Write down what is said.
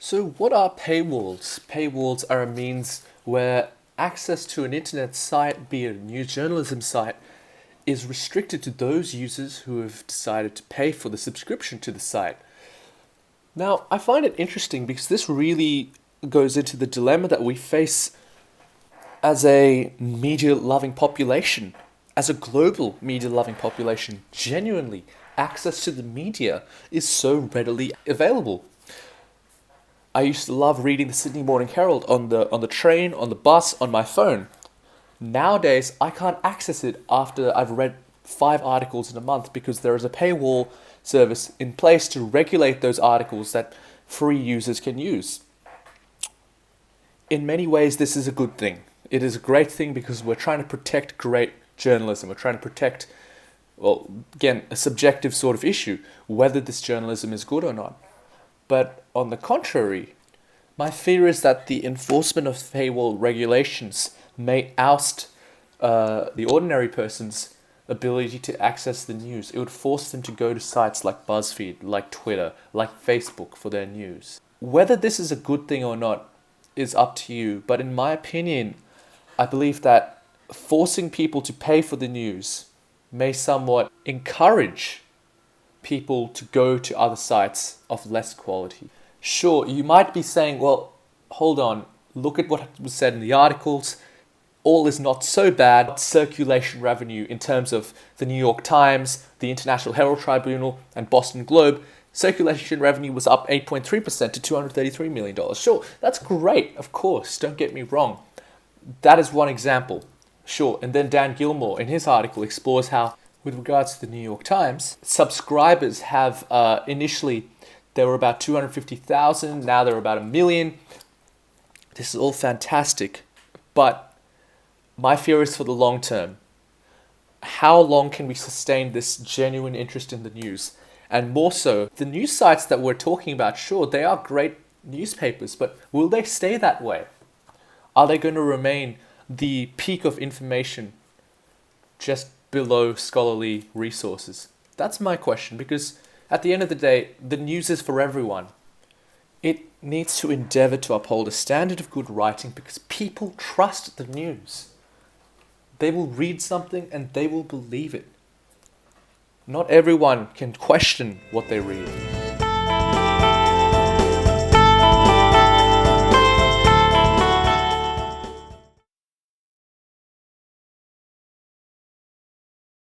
So what are paywalls? Paywalls are a means where access to an internet site, be it a news journalism site, is restricted to those users who have decided to pay for the subscription to the site. Now, I find it interesting because this really goes into the dilemma that we face as a media-loving population, as a global media-loving population. Genuinely, access to the media is so readily available. I used to love reading the Sydney Morning Herald on the train, on the bus, on my phone. Nowadays, I can't access it after I've read 5 articles in a month because there is a paywall service in place to regulate those articles that free users can use. In many ways, this is a good thing. It is a great thing because we're trying to protect great journalism. We're trying to protect, well, again, a subjective sort of issue, whether this journalism is good or not. But on the contrary, my fear is that the enforcement of paywall regulations may oust the ordinary person's ability to access the news. It would force them to go to sites like BuzzFeed, like Twitter, like Facebook for their news. Whether this is a good thing or not is up to you, but in my opinion, I believe that forcing people to pay for the news may somewhat encourage people to go to other sites of less quality. Sure, you might be saying, well, hold on, look at what was said in the articles. All is not so bad. Circulation revenue in terms of the New York Times, the International Herald Tribunal, and Boston Globe, circulation revenue was up 8.3% to $233 million. Sure, that's great, of course, don't get me wrong. That is one example. Sure, and then Dan Gilmore in his article explores how, with regards to the New York Times, subscribers have initially, there were about 250,000, now they're about 1 million. This is all fantastic, but my fear is for the long term. How long can we sustain this genuine interest in the news? And more so, the news sites that we're talking about, sure, they are great newspapers, but will they stay that way? Are they going to remain the peak of information just below scholarly resources? That's my question, because at the end of the day, the news is for everyone. It needs to endeavor to uphold a standard of good writing because people trust the news. They will read something and they will believe it. Not everyone can question what they read.